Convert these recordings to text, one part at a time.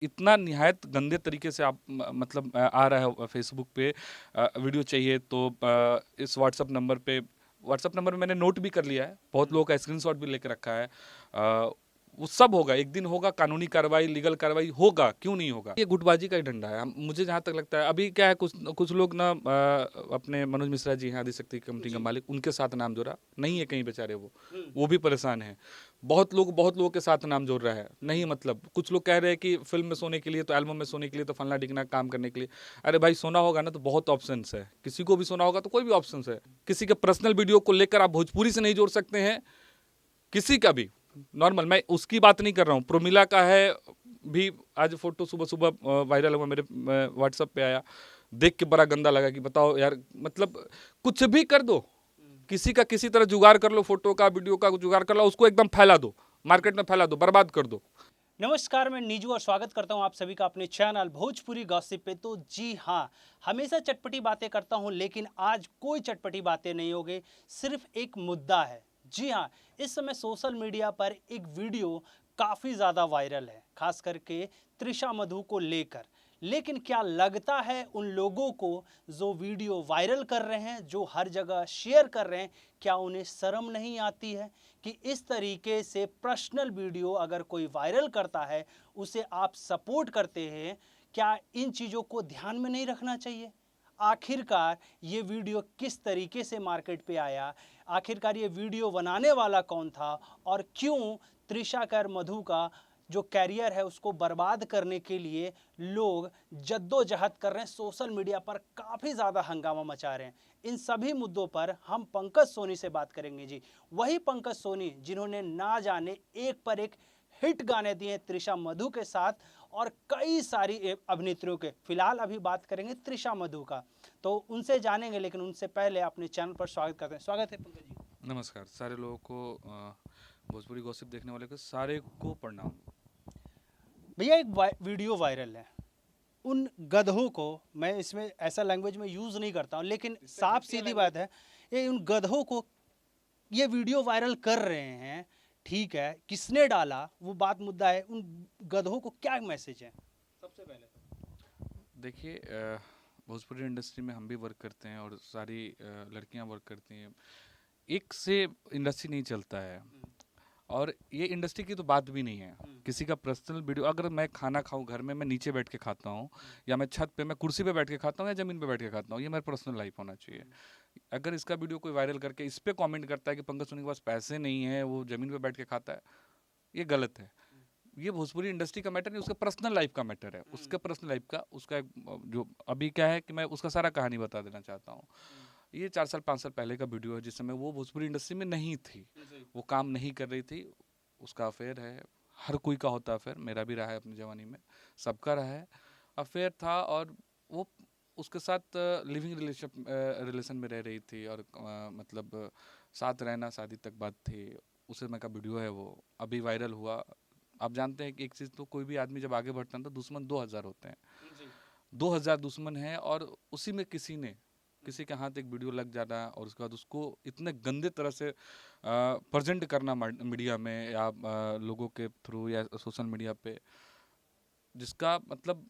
इतना निहायत गंदे तरीके से आप मतलब आ रहा है फेसबुक पे वीडियो चाहिए तो इस व्हाट्सअप नंबर मैंने नोट भी कर लिया है, बहुत लोगों का स्क्रीनशॉट भी लेके रखा है। वो सब होगा, एक दिन होगा, कानूनी कार्रवाई, लीगल कार्रवाई होगा, क्यों नहीं होगा। ये गुटबाजी का ही डंडा है। मुझे जहाँ तक लगता है अभी क्या है, कुछ कुछ लोग ना अपने मनोज मिश्रा जी हैं आदिशक्ति कंपनी का मालिक, उनके साथ नाम जोड़ा नहीं है कहीं बेचारे, वो भी परेशान है। बहुत लोगों के साथ नाम जोड़ रहा है, नहीं मतलब कुछ लोग कह रहे हैं कि फिल्म में सोने के लिए तो, एल्बम में सोने के लिए तो, फलना डिगना काम करने के लिए। अरे भाई सोना होगा ना तो बहुत ऑप्शंस है, किसी को भी सोना होगा तो कोई भी ऑप्शंस है। किसी के पर्सनल वीडियो को लेकर आप भोजपुरी से नहीं जोड़ सकते हैं, किसी का भी नॉर्मल। मैं उसकी बात नहीं कर रहा हूँ, प्रोमिला का है भी। आज फोटो सुबह सुबह वायरल हुआ, मेरे व्हाट्सएप पे आया, देख के बड़ा गंदा लगा कि बताओ यार, मतलब कुछ भी कर दो, किसी का किसी तरह जुगाड़ कर लो, फोटो का वीडियो का जुगाड़ कर लो, उसको एकदम फैला दो, मार्केट में फैला दो, बर्बाद कर दो। नमस्कार, मैं नीजू और स्वागत करता हूं आप सभी का अपने चैनल भोजपुरी गॉसिप पे। तो जी हाँ, हमेशा चटपटी बातें करता हूं, लेकिन आज कोई चटपटी बातें नहीं होगी, सिर्फ एक मुद्दा है। जी हाँ, इस समय सोशल मीडिया पर एक वीडियो काफ़ी ज़्यादा वायरल है, खास करके तृषा मधु को लेकर। लेकिन क्या लगता है उन लोगों को जो वीडियो वायरल कर रहे हैं, जो हर जगह शेयर कर रहे हैं, क्या उन्हें शर्म नहीं आती है कि इस तरीके से पर्सनल वीडियो अगर कोई वायरल करता है उसे आप सपोर्ट करते हैं? क्या इन चीज़ों को ध्यान में नहीं रखना चाहिए? आखिरकार ये वीडियो किस तरीके से मार्केट पे आया, आखिरकार ये वीडियो बनाने वाला कौन था, और क्यों तृषा कर मधु का जो कैरियर है उसको बर्बाद करने के लिए लोग जद्दोजहद कर रहे हैं, सोशल मीडिया पर काफ़ी ज़्यादा हंगामा मचा रहे हैं। इन सभी मुद्दों पर हम पंकज सोनी से बात करेंगे जी। वही पंकज सोनी जिन्होंने ना जाने एक पर एक हिट गाने दिए हैं तृषा मधु के साथ और कई सारी अभिनेत्रियों के। फिलहाल अभी बात करेंगे तृषा मधु का, तो उनसे जानेंगे, लेकिन उनसे पहले अपने चैनल पर स्वागत करते हैं। स्वागत है पंकज जी। नमस्कार सारे लोगों को, भोजपुरी गॉसिप देखने वाले को सारे को प्रणाम। भैया एक वीडियो वायरल है, उन गधों को, मैं इसमें ऐसा लैंग्वेज में यूज़ नहीं करता हूँ, लेकिन साफ सीधी बात है, ये उन गधों को ये वीडियो वायरल कर रहे हैं। ठीक है, किसने डाला वो बात मुद्दा है, उन गधों को क्या मैसेज है सबसे पहले तो? देखिए, भोजपुरी इंडस्ट्री में हम भी वर्क करते हैं और सारी लड़कियां वर्क करती हैं। एक से इंडस्ट्री नहीं चलता है, और ये इंडस्ट्री की तो बात भी नहीं है। किसी का पर्सनल वीडियो, अगर मैं खाना खाऊं घर में, मैं नीचे बैठ के खाता हूं, या मैं छत पे, मैं कुर्सी पे बैठ के खाता हूं, या ज़मीन पे बैठ के खाता हूं, ये मेरा पर्सनल लाइफ होना चाहिए। अगर इसका वीडियो कोई वायरल करके इस पे कमेंट करता है कि पंकज सोनी के पास पैसे नहीं है, वो ज़मीन पे बैठ के खाता है, ये गलत है। ये भोजपुरी इंडस्ट्री का मैटर नहीं, उसका पर्सनल लाइफ का मैटर है। उसका पर्सनल लाइफ का, उसका जो अभी क्या है कि मैं उसका सारा कहानी बता देना चाहता हूँ। ये 4 साल 5 साल पहले का वीडियो है, जिस समय वो भोजपुरी इंडस्ट्री में नहीं थी, वो काम नहीं कर रही थी। उसका अफेयर है, हर कोई का होता है अफेयर, मेरा भी रहा है अपनी जवानी में, सबका रहा है। अफेयर था और वो उसके साथ लिविंग रिलेशन में रह रही थी, और मतलब साथ रहना, शादी तक बात थी। उस समय का वीडियो है, वो अभी वायरल हुआ। आप जानते हैं कि एक चीज़ तो, कोई भी आदमी जब आगे बढ़ता है तो दुश्मन 2000 होते हैं, 2000 दुश्मन हैं, और उसी में किसी के हाथ एक वीडियो लग जाना, और उसके बाद उसको इतने गंदे तरह से प्रेजेंट करना मीडिया में, या लोगों के थ्रू, या सोशल मीडिया पे, जिसका मतलब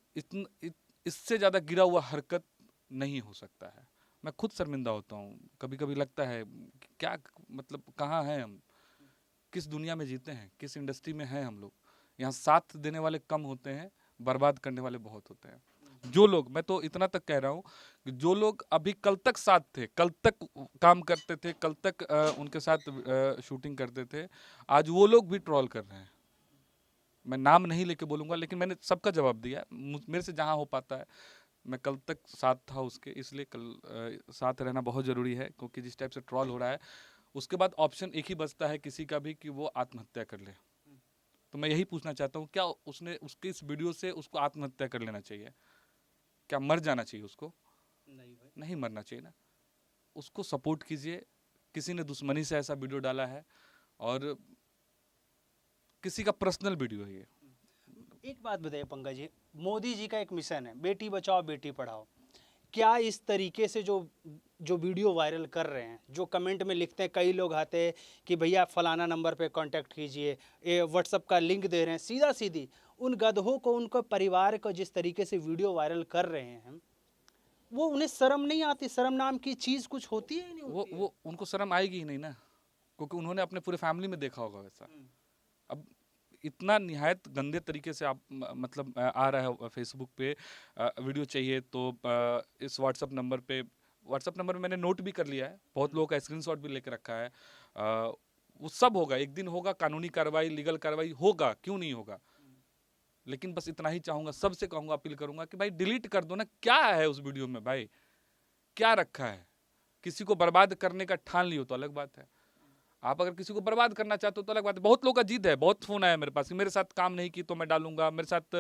इससे ज़्यादा गिरा हुआ हरकत नहीं हो सकता है। मैं खुद शर्मिंदा होता हूँ, कभी कभी लगता है कि क्या, मतलब कहाँ हैं हम, किस दुनिया में जीते हैं, किस इंडस्ट्री में हैं हम लोग। यहाँ साथ देने वाले कम होते हैं, बर्बाद करने वाले बहुत होते हैं। जो लोग, मैं तो इतना तक कह रहा हूँ कि जो लोग अभी कल तक साथ थे, कल तक काम करते थे, कल तक उनके साथ शूटिंग करते थे, आज वो लोग भी ट्रोल कर रहे हैं। मैं नाम नहीं लेके बोलूँगा, लेकिन मैंने सबका जवाब दिया, मेरे से जहाँ हो पाता है। मैं कल तक साथ था उसके, इसलिए कल साथ रहना बहुत ज़रूरी है, क्योंकि जिस टाइप से ट्रोल हो रहा है, उसके बाद ऑप्शन एक ही बचता है किसी का भी, कि वो आत्महत्या कर ले। तो मैं यही पूछना चाहता हूँ, क्या उसने, उसके इस वीडियो से उसको आत्महत्या कर लेना चाहिए? क्या मर जाना चाहिए उसको? नहीं भाई, नहीं मरना चाहिए ना। उसको सपोर्ट कीजिए। किसी ने दुश्मनी से ऐसा वीडियो डाला है, और किसी का पर्सनल वीडियो है ये। एक बात बताइए पंकज जी, मोदी जी का एक मिशन है बेटी बचाओ बेटी पढ़ाओ। क्या इस तरीके से जो जो वीडियो वायरल कर रहे हैं, जो कमेंट में लिखते हैं, कई लोग आते हैं कि भैया फलाना नंबर पे कांटेक्ट कीजिए, ये व्हाट्सअप का लिंक दे रहे हैं, सीधा सीधी उन गधों को, उनके परिवार को जिस तरीके से वीडियो वायरल कर रहे हैं, वो उन्हें शर्म नहीं आती? शर्म नाम की चीज कुछ होती है नहीं होती है? वो उनको शर्म आएगी ही नहीं ना, क्योंकि उन्होंने अपने पूरे फैमिली में देखा होगा वैसा। अब इतना निहायत गंदे तरीके से आप मतलब आ रहा है फेसबुक पे वीडियो चाहिए तो इस व्हाट्सअप नंबर मैंने नोट भी कर लिया है, बहुत लोगों का स्क्रीनशॉट भी लेकर रखा है। वो सब होगा, एक दिन होगा, कानूनी कार्रवाई, लीगल कार्रवाई होगा, क्यों नहीं होगा। लेकिन बस इतना ही चाहूंगा, सबसे कहूंगा, अपील करूंगा कि भाई डिलीट कर दो ना। क्या है उस वीडियो में भाई, क्या रखा है? किसी को बर्बाद करने का ठान लियो तो अलग बात है। आप अगर किसी को बर्बाद करना चाहते हो तो अलग बात है। बहुत लोगों का जिद है, बहुत फोन आया मेरे पास कि मेरे साथ काम नहीं की तो मैं डालूंगा, मेरे साथ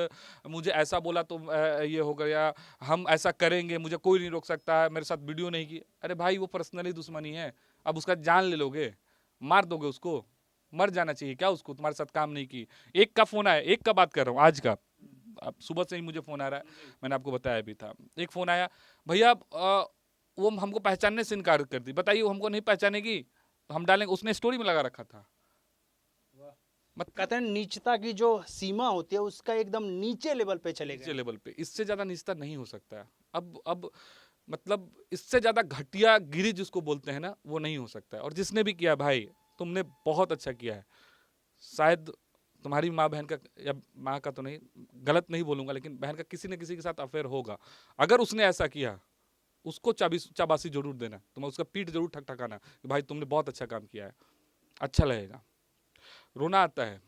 मुझे ऐसा बोला तो ये हो गया, हम ऐसा करेंगे, मुझे कोई नहीं रोक सकता है, मेरे साथ वीडियो नहीं की। अरे भाई वो पर्सनली दुश्मनी है, अब उसका जान ले लोगे, मार दोगे उसको? मर जाना चाहिए क्या उसको? तुम्हारे साथ काम नहीं की। एक का फोन आया, एक का बात कर रहा हूँ आज का, अब सुबह से ही मुझे फोन आ रहा है, मैंने आपको बताया भी था। एक फोन आया, भैया वो हमको पहचानने से इनकार कर दी। बताइए वो हमको नहीं पहचानेगी तो हम डालेंगे? उसने स्टोरी में लगा रखा था। कहते हैं नीचता की जो सीमा होती है उसका एकदम नीचे लेवल पे चले नीचे गए। लेवल पे इससे ज्यादा निचता नहीं हो सकता है। अब मतलब इससे ज्यादा घटिया गिरी जिसको बोलते हैं ना, वो नहीं हो सकता है। और जिसने भी किया भाई, तुमने बहुत अच्छा किया है। शायद तुम्हारी माँ बहन का, या माँ का तो नहीं, गलत नहीं बोलूंगा, लेकिन बहन का किसी न किसी के साथ अफेयर होगा। अगर उसने ऐसा किया, उसको चाबासी जरूर देना, तुम उसका पीठ जरूर ठकठकाना कि भाई तुमने बहुत अच्छा काम किया है, अच्छा लगेगा। रोना आता है।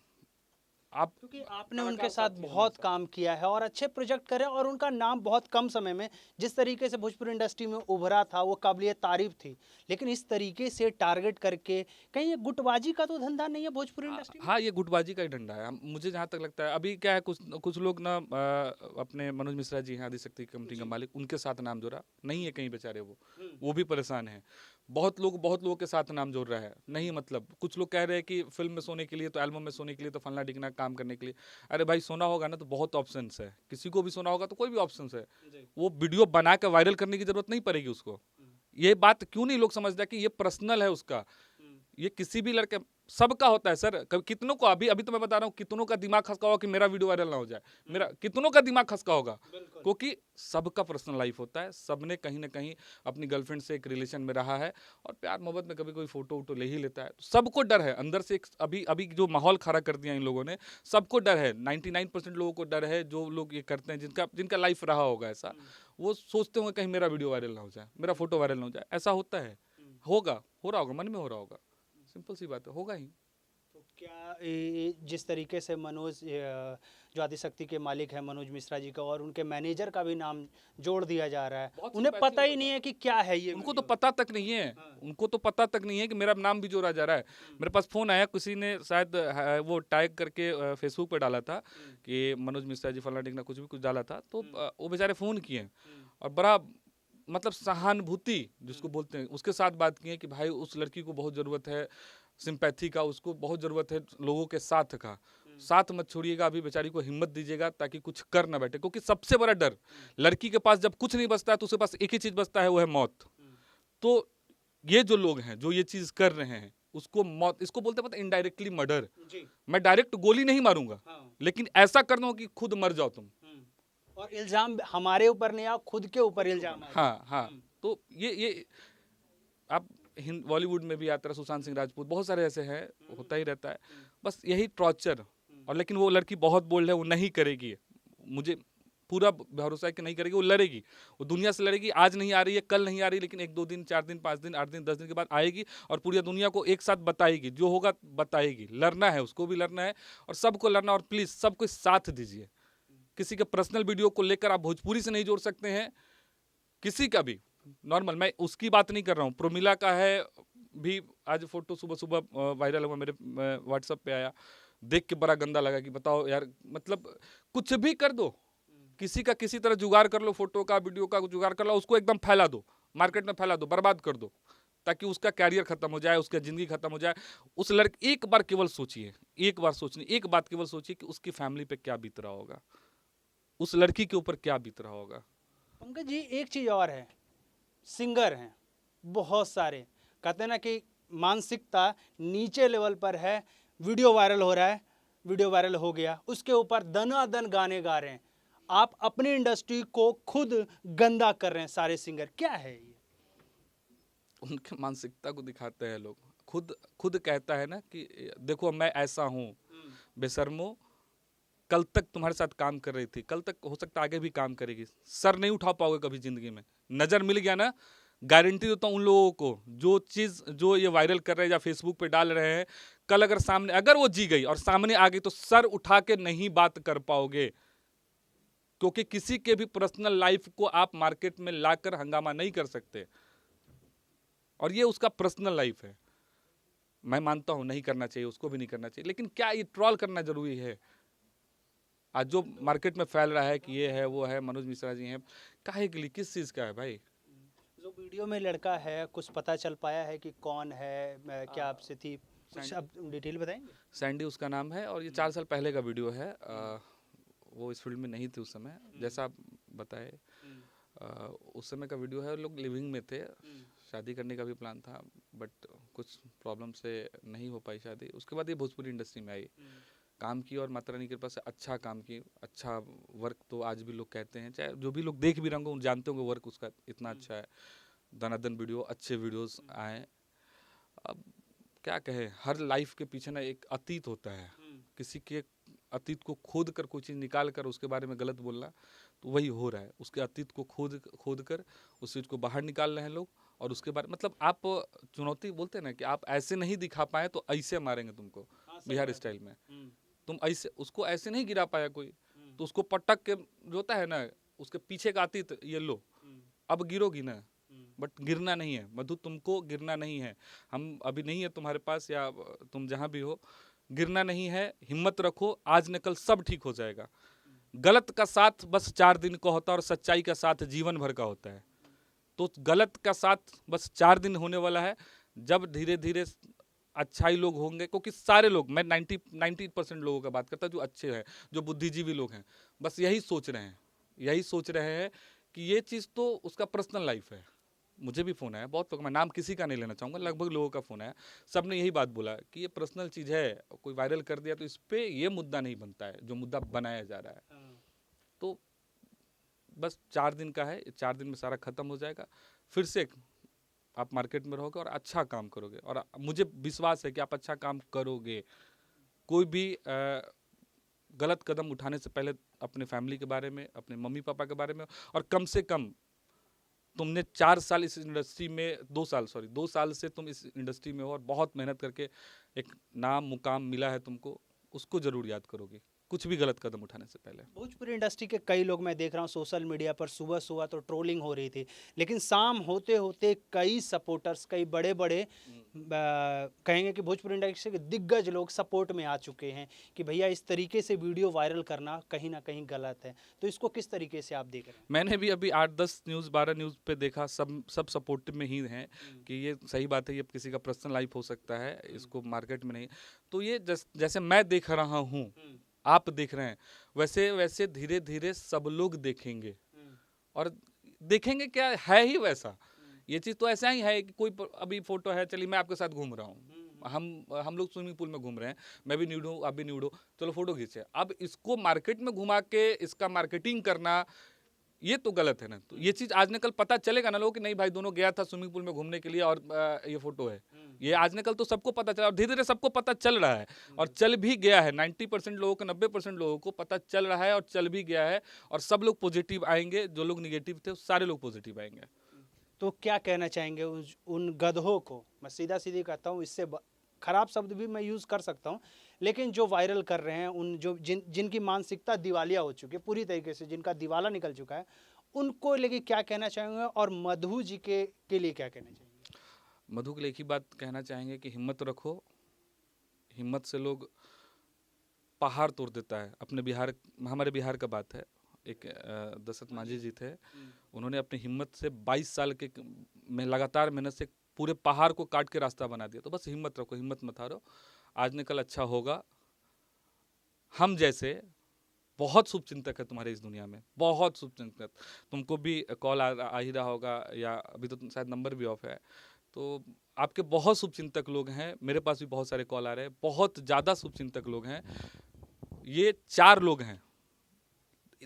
आप क्योंकि आपने उनके साथ बहुत काम किया है और अच्छे प्रोजेक्ट करे, और उनका नाम बहुत कम समय में जिस तरीके से भोजपुरी इंडस्ट्री में उभरा था वो काबिलियत तारीफ थी। लेकिन इस तरीके से टारगेट करके, कहीं ये गुटबाजी का तो धंधा नहीं है भोजपुरी इंडस्ट्री में? हाँ, ये गुटबाजी का ही डंडा है। मुझे जहाँ तक लगता है, अभी क्या है, कुछ कुछ लोग ना अपने मनोज मिश्रा जी हैं, आदिशक्ति कंपनी का मालिक, उनके साथ नाम जोड़ा नहीं है कहीं बेचारे, वो भी परेशान है। बहुत लोगों के साथ नाम जोड़ रहा है, नहीं मतलब कुछ लोग कह रहे हैं कि फिल्म में सोने के लिए तो, एल्बम में सोने के लिए तो, फलना डिगना काम करने के लिए। अरे भाई सोना होगा ना तो बहुत ऑप्शंस है, किसी को भी सोना होगा तो कोई भी ऑप्शंस है। वो वीडियो बना के वायरल करने की जरूरत नहीं पड़ेगी उसको। ये बात क्यों नहीं लोग समझते कि ये पर्सनल है उसका, ये किसी भी लड़के, सबका होता है सर। कितनों को, अभी अभी तो मैं बता रहा हूँ, कितनों का दिमाग खसका होगा कि मेरा वीडियो वायरल ना हो जाए, मेरा कितनों का दिमाग खसका होगा, क्योंकि सबका पर्सनल लाइफ होता है। सबने कहीं ना कहीं अपनी गर्लफ्रेंड से एक रिलेशन में रहा है, और प्यार मोहब्बत में कभी कोई फोटो वोटो ले ही लेता है। तो सबको डर है अंदर से, अभी अभी जो माहौल खड़ा कर दिया इन लोगों ने, सबको डर है। 99% लोगों को डर है, जो लोग ये करते हैं, जिनका लाइफ रहा होगा ऐसा, वो सोचते होंगे कहीं मेरा वीडियो वायरल ना हो जाए, मेरा फोटो वायरल ना हो जाए। ऐसा होता है, होगा, हो रहा होगा, मन में हो रहा होगा, सिंपल सी बात है, होगा ही। तो क्या जिस तरीके से मनोज, जो आदिशक्ति के मालिक है मनोज मिश्रा जी का, और उनके मैनेजर का भी नाम जोड़ दिया जा रहा है, उन्हें पता ही नहीं है कि क्या है ये? उनको तो पता तक नहीं है, उनको तो पता तक नहीं है कि मेरा नाम भी जोड़ा जा रहा है। मेरे पास फोन आया, किसी ने शायद वो टैग करके फेसबुक पे डाला था कि मनोज मिश्रा जी फलाना ढिकना कुछ डाला था, तो वो बेचारे फोन किए और बड़ा मतलब सहानुभूति जिसको बोलते हैं उसके साथ बात की है कि भाई उस लड़की को बहुत ज़रूरत है सिंपैथी का, उसको बहुत ज़रूरत है लोगों के साथ का, साथ मत छोड़िएगा, अभी बेचारी को हिम्मत दीजिएगा ताकि कुछ कर ना बैठे। क्योंकि सबसे बड़ा डर लड़की के पास जब कुछ नहीं बचता है तो उसके पास एक ही चीज़ बचता है, वो है मौत। तो ये जो लोग हैं जो ये चीज़ कर रहे हैं, उसको मौत, इसको बोलते हैं इनडायरेक्टली मर्डर। मैं डायरेक्ट गोली नहीं मारूंगा, लेकिन ऐसा कर दूं कि खुद मर जाओ तुम, और इल्जाम हमारे ऊपर नहीं, आप खुद के ऊपर इल्जाम। हाँ हाँ। तो ये आप बॉलीवुड में भी आता है, सुशांत सिंह राजपूत, बहुत सारे ऐसे हैं, होता ही रहता है बस यही टॉर्चर। और लेकिन वो लड़की बहुत बोल्ड है, वो नहीं करेगी, मुझे पूरा भरोसा है कि नहीं करेगी, वो लड़ेगी, वो दुनिया से लड़ेगी। आज नहीं आ रही है, कल नहीं आ रही, लेकिन 1 2 दिन 4 दिन 5 दिन 8 दिन 10 दिन के बाद आएगी और पूरी दुनिया को एक साथ बताएगी, जो होगा बताएगी। लड़ना है, उसको भी लड़ना है और सबको लड़ना। और प्लीज़ सबको साथ दीजिए। किसी के पर्सनल वीडियो को लेकर आप भोजपुरी से नहीं जोड़ सकते हैं, किसी का भी नॉर्मल, मैं उसकी बात नहीं कर रहा हूँ। प्रोमिला का है भी, आज फोटो सुबह सुबह वायरल हुआ, मेरे व्हाट्सएप पे आया, देख के बड़ा गंदा लगा कि बताओ यार, मतलब कुछ भी कर दो, किसी का किसी तरह जुगाड़ कर लो, फोटो का वीडियो का जुगाड़ कर लो, उसको एकदम फैला दो, मार्केट में फैला दो, बर्बाद कर दो, ताकि उसका कैरियर खत्म हो जाए, उसका जिंदगी खत्म हो जाए। उस लड़के, एक बार केवल सोचिए, एक बार सोचनी, एक बात केवल सोचिए कि उसकी फैमिली पे क्या बीत रहा होगा, उस लड़की के ऊपर क्या बीत रहा होगा। पंकज जी, एक चीज़ और है, सिंगर हैं बहुत सारे, कहते हैं ना कि मानसिकता नीचे लेवल पर है, वीडियो वायरल हो रहा है, वीडियो वायरल हो गया, उसके ऊपर दनादन गाने गा रहे हैं। आप अपनी इंडस्ट्री को खुद गंदा कर रहे हैं सारे सिंगर, क्या है ये? उनके मानसिकता को दिखाते हैं लोग। खुद खुद कहता है ना कि देखो मैं ऐसा हूँ, बेशर्मो, कल तक तुम्हारे साथ काम कर रही थी, कल तक हो सकता है आगे भी काम करेगी, सर नहीं उठा पाओगे कभी जिंदगी में। नजर मिल गया ना, गारंटी देता हूँ उन लोगों को, जो चीज जो ये वायरल कर रहे हैं या फेसबुक पे डाल रहे हैं, कल अगर सामने अगर वो जी गई और सामने आ गई तो सर उठा के नहीं बात कर पाओगे, क्योंकि किसी के भी पर्सनल लाइफ को आप मार्केट में लाकर हंगामा नहीं कर सकते, और ये उसका पर्सनल लाइफ है। मैं मानता हूं नहीं करना चाहिए, उसको भी नहीं करना चाहिए, लेकिन क्या ये ट्रोल करना जरूरी है? आज जो मार्केट में फैल रहा है कि ये है वो है, मनोज मिश्रा जी हैं, काहे के लिए, किस चीज का है भाई? जो वीडियो में लड़का है, कुछ पता चल पाया है कि कौन है, क्या आपसे थी, कुछ आप डिटेल बताएंगे? सैंडी उसका नाम है, और ये 4 साल पहले का वीडियो है। वो इस फील्ड में नहीं थे उस समय, जैसा आप बताए। उस समय का वीडियो है, लोग लिविंग में थे, शादी करने का भी प्लान था, बट कुछ प्रॉब्लम से नहीं हो पाई शादी। उसके बाद ये भोजपुरी इंडस्ट्री में आई, काम की, और माता रानी की कृपा से अच्छा काम की, अच्छा वर्क तो आज भी लोग कहते हैं, चाहे जो भी लोग देख भी रहे होंगे जानते होंगे वर्क उसका इतना अच्छा है। दनादन वीडियो, अच्छे वीडियोस आए। अब क्या कहे, हर लाइफ के पीछे ना एक अतीत होता है, किसी के अतीत को खोद कर कोई चीज़ निकाल कर उसके बारे में गलत बोलना, तो वही हो रहा है। उसके अतीत को खोद खोद कर उस चीज़ को बाहर निकाल रहे हैं लोग, और उसके बारे मतलब आप चुनौती बोलते हैं ना कि आप ऐसे नहीं दिखा पाए तो ऐसे मारेंगे तुमको, बिहार स्टाइल में। तुम ऐसे उसको ऐसे नहीं गिरा पाया कोई, तो उसको पटक के जो होता है ना, उसके पीछे का अतीत ये लो, अब गिरोगी ना, बट गिरना नहीं है मधु, तुमको गिरना नहीं है। हम अभी नहीं है तुम्हारे पास, या तुम जहाँ भी हो, गिरना नहीं है, हिम्मत रखो, आज न कल सब ठीक हो जाएगा। गलत का साथ बस 4 दिन का होता है, और सच्चाई का साथ जीवन भर का होता है। तो गलत का साथ बस 4 दिन होने वाला है, जब धीरे धीरे अच्छाई लोग होंगे, क्योंकि सारे लोग, मैं 90% लोगों का बात करता हूँ जो अच्छे हैं, जो बुद्धिजीवी लोग हैं, बस यही सोच रहे हैं कि ये चीज़ तो उसका पर्सनल लाइफ है। मुझे भी फ़ोन आया बहुत लोग, मैं नाम किसी का नहीं लेना चाहूँगा, लगभग लोगों का फ़ोन आया, सब ने यही बात बोला कि ये पर्सनल चीज़ है, कोई वायरल कर दिया तो इस पर ये मुद्दा नहीं बनता है जो मुद्दा बनाया जा रहा है। तो बस 4 दिन का है, 4 दिन में सारा ख़त्म हो जाएगा, फिर से आप मार्केट में रहोगे और अच्छा काम करोगे, और मुझे विश्वास है कि आप अच्छा काम करोगे। कोई भी गलत कदम उठाने से पहले अपने फैमिली के बारे में, अपने मम्मी पापा के बारे में, और कम से कम तुमने 4 साल इस इंडस्ट्री में, 2 साल से तुम इस इंडस्ट्री में हो, और बहुत मेहनत करके एक नाम मुकाम मिला है तुमको, उसको ज़रूर याद करोगे कुछ भी गलत कदम उठाने से पहले। भोजपुरी इंडस्ट्री के कई लोग मैं देख रहा हूँ सोशल मीडिया पर, सुबह सुबह तो ट्रोलिंग हो रही थी, लेकिन शाम होते होते कई सपोर्टर्स, कई बड़े बड़े कहेंगे कि भोजपुरी इंडस्ट्री के दिग्गज लोग सपोर्ट में आ चुके हैं कि भैया इस तरीके से वीडियो वायरल करना कहीं ना कहीं गलत है। तो इसको किस तरीके से आप देख रहे हैं? मैंने भी अभी 8-10 न्यूज़, 12 न्यूज़ पे देखा, सब सपोर्टिव में ही हैं कि ये सही बात है, ये किसी का पर्सनल लाइफ हो सकता है, इसको मार्केट में नहीं। तो ये जैसे मैं देख रहा हूँ, आप देख रहे हैं, वैसे वैसे धीरे धीरे सब लोग देखेंगे, और देखेंगे क्या है ही वैसा। ये चीज़ तो ऐसा ही है कि कोई अभी फोटो है, चलिए मैं आपके साथ घूम रहा हूँ, हम लोग स्विमिंग पूल में घूम रहे हैं, मैं भी न्यूड हूँ, आप भी न्यूड हो, चलो फोटो खींचे। अब इसको मार्केट में घुमा के इसका मार्केटिंग करना, ये तो गलत है ना। तो ये चीज़ आज न कल पता चलेगा ना लोगों कि नहीं भाई दोनों गया था स्विमिंग पूल में घूमने के लिए, और ये फोटो है। ये आज न कल तो सबको पता चला, और धीरे धीरे सबको पता चल रहा है, और चल भी गया है। 90% लोगों को, 90% लोगों को पता चल रहा है और चल भी गया है, और सब लोग पॉजिटिव आएंगे। जो लोग निगेटिव थे सारे लोग पॉजिटिव आएंगे। तो क्या कहना चाहेंगे उन गधों को? मैं सीधा सीधी कहता हूँ, इससे खराब शब्द भी मैं यूज़ कर सकता हूँ, लेकिन जो वायरल कर रहे हैं, उन जो जिनकी मानसिकता दिवालिया हो चुकी है पूरी तरीके से, जिनका दिवाला निकल चुका है, उनको लेके क्या कहना चाहेंगे, और मधु जी के लिए क्या कहना चाहेंगे? मधु के लिए एक ही बात कहना चाहेंगे कि हिम्मत रखो, हिम्मत से लोग पहाड़ तोड़ देता है। अपने बिहार, हमारे बिहार का बात है, एक दशरथ मांझी जी थे, उन्होंने अपनी हिम्मत से 22 साल के में लगातार मेहनत से पूरे पहाड़ को काट के रास्ता बना दिया। तो बस हिम्मत रखो, हिम्मत मत हारो, आज न कल अच्छा होगा। हम जैसे बहुत शुभचिंतक है तुम्हारे इस दुनिया में, बहुत शुभचिंतक। तुमको भी कॉल आ ही रहा होगा, या अभी तो शायद नंबर भी ऑफ है, तो आपके बहुत शुभचिंतक लोग हैं। मेरे पास भी बहुत सारे कॉल आ रहे हैं, बहुत ज़्यादा शुभचिंतक लोग हैं। ये 4 लोग हैं,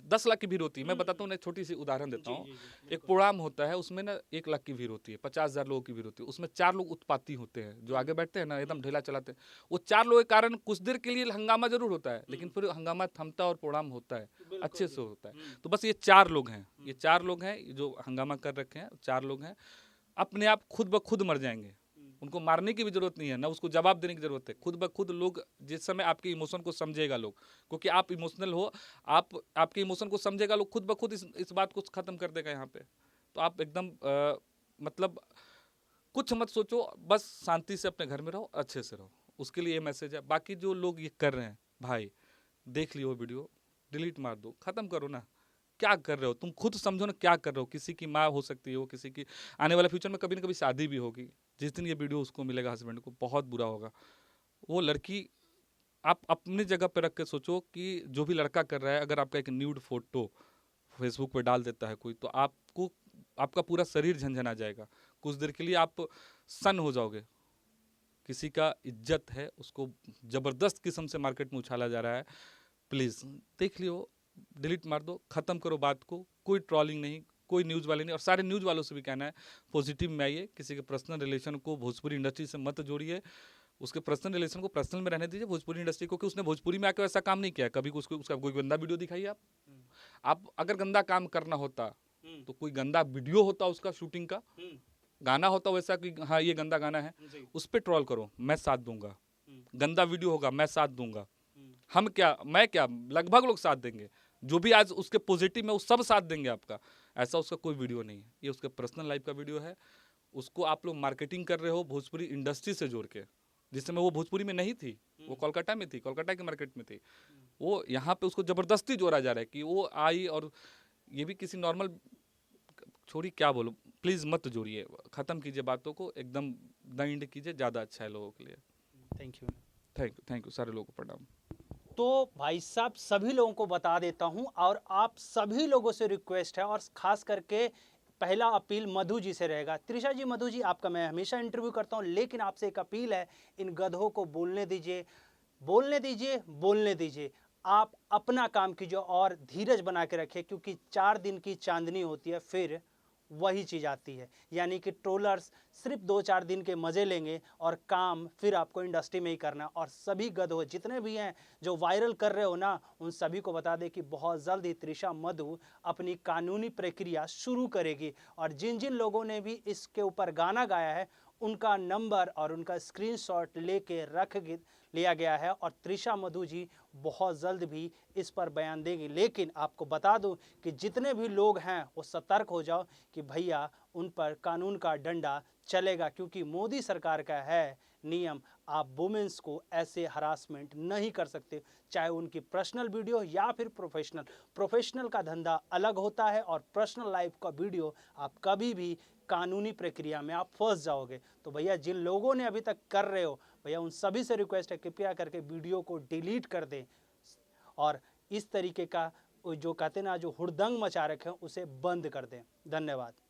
10 लाख की भीड़ होती है। मैं बताता हूँ ना, एक छोटी सी उदाहरण देता हूँ। एक प्रोग्राम होता है, उसमें ना 1 लाख की भीड़ होती है, 50,000 लोगों की भीड़ होती है। उसमें 4 लोग उत्पाती होते हैं, जो आगे बैठते हैं ना, एकदम ढेला चलाते हैं। वो 4 लोगों के कारण कुछ देर के लिए हंगामा जरूर होता है, लेकिन फिर हंगामा थमता है और प्रोग्राम होता है, अच्छे से होता है। तो बस ये 4 लोग हैं, ये 4 लोग हैं जो हंगामा कर रखे हैं। 4 लोग हैं, अपने आप खुद ब खुद मर जाएंगे। उनको मारने की भी जरूरत नहीं है, ना उसको जवाब देने की जरूरत है। खुद ब खुद लोग जिस समय आपके इमोशन को समझेगा लोग, क्योंकि आप इमोशनल हो, आपके इमोशन को समझेगा लोग, खुद ब खुद इस बात को खत्म कर देगा यहाँ पे। तो आप एकदम मतलब कुछ मत सोचो, बस शांति से अपने घर में रहो, अच्छे से रहो। उसके लिए ये मैसेज है। बाकी जो लोग ये कर रहे हैं, भाई देख लियो वीडियो, डिलीट मार दो, खत्म करो ना। क्या कर रहे हो तुम, खुद समझो ना क्या कर रहे हो। किसी की माँ हो सकती है वो, किसी की आने वाले फ्यूचर में कभी ना कभी शादी भी होगी। जिस दिन ये वीडियो उसको मिलेगा, हस्बैंड को, बहुत बुरा होगा। वो लड़की, आप अपनी जगह पे रख के सोचो कि जो भी लड़का कर रहा है, अगर आपका एक न्यूड फोटो फेसबुक पे डाल देता है कोई, तो आपको, आपका पूरा शरीर झंझना जाएगा। कुछ देर के लिए आप सन हो जाओगे। किसी का इज्जत है, उसको ज़बरदस्त किस्म से मार्केट में उछाला जा रहा है। प्लीज़ देख लियो, डिलीट मार दो, ख़त्म करो बात को। कोई ट्रॉलिंग नहीं, कोई न्यूज़ वाले नहीं। और सारे न्यूज़ वालों से भी कहना है, पॉजिटिव में आइए। किसी के पर्सनल रिलेशन को भोजपुरी इंडस्ट्री से मत जोड़िए। उसके पर्सनल रिलेशन को पर्सनल में रहने दीजिए भोजपुरी इंडस्ट्री को, कि उसने भोजपुरी में आकर ऐसा काम नहीं किया कभी। उसको उसका कोई गंदा वीडियो दिखाइए आप अगर गंदा काम करना होता तो कोई गंदा वीडियो होता उसका, शूटिंग का गाना होता वैसा कि हाँ ये गंदा गाना है, उस पर ट्रोल करो, मैं साथ दूंगा। गंदा वीडियो होगा, मैं साथ दूंगा। हम क्या, मैं क्या, लगभग लोग साथ देंगे। जो भी आज उसके पॉजिटिव में, वो सब साथ देंगे आपका। ऐसा उसका कोई वीडियो नहीं है, ये उसके पर्सनल लाइफ का वीडियो है। उसको आप लोग मार्केटिंग कर रहे हो भोजपुरी इंडस्ट्री से जोड़ के। जिस समय वो भोजपुरी में नहीं थी, वो कोलकाता में थी, कोलकाता की मार्केट में थी। वो यहाँ पे उसको जबरदस्ती जोड़ा जा रहा है कि वो आई। और ये भी किसी नॉर्मल, छोड़ी क्या बोलो, प्लीज़ मत जोड़िए, ख़त्म कीजिए बातों को, एकदम द कीजिए, ज़्यादा अच्छा है लोगों के लिए। Thank you. थैंक यू, सारे लोगों को प्रणाम। तो भाई साहब सभी लोगों को बता देता हूं, और आप सभी लोगों से रिक्वेस्ट है, और खास करके पहला अपील मधु जी से रहेगा। त्रिशा जी, मधु जी, आपका मैं हमेशा इंटरव्यू करता हूं, लेकिन आपसे एक अपील है, इन गधों को बोलने दीजिए, बोलने दीजिए, बोलने दीजिए। आप अपना काम कीजिए और धीरज बना के रखिए, क्योंकि 4 दिन की चांदनी होती है, फिर वही चीज़ आती है। यानी कि ट्रोलर्स सिर्फ 2-4 दिन के मज़े लेंगे और काम फिर आपको इंडस्ट्री में ही करना। और सभी गधों जितने भी हैं जो वायरल कर रहे हो ना, उन सभी को बता दें कि बहुत जल्द ही त्रिशा मधु अपनी कानूनी प्रक्रिया शुरू करेगी। और जिन जिन लोगों ने भी इसके ऊपर गाना गाया है, उनका नंबर और उनका स्क्रीनशॉट लेके रख लिया गया है, और त्रिशा मधु जी बहुत जल्द भी इस पर बयान देंगी। लेकिन आपको बता दूं कि जितने भी लोग हैं वो सतर्क हो जाओ कि भैया उन पर कानून का डंडा चलेगा, क्योंकि मोदी सरकार का है नियम, आप वुमेन्स को ऐसे हरासमेंट नहीं कर सकते, चाहे उनकी पर्सनल वीडियो या फिर प्रोफेशनल का धंधा अलग होता है, और पर्सनल लाइफ का वीडियो आप कभी भी कानूनी प्रक्रिया में आप फंस जाओगे। तो भैया जिन लोगों ने अभी तक कर रहे हो, भैया उन सभी से रिक्वेस्ट है, कृपया करके वीडियो को डिलीट कर दें, और इस तरीके का जो कहते ना, जो हुड़दंग मचा रखे हैं, उसे बंद कर दें। धन्यवाद।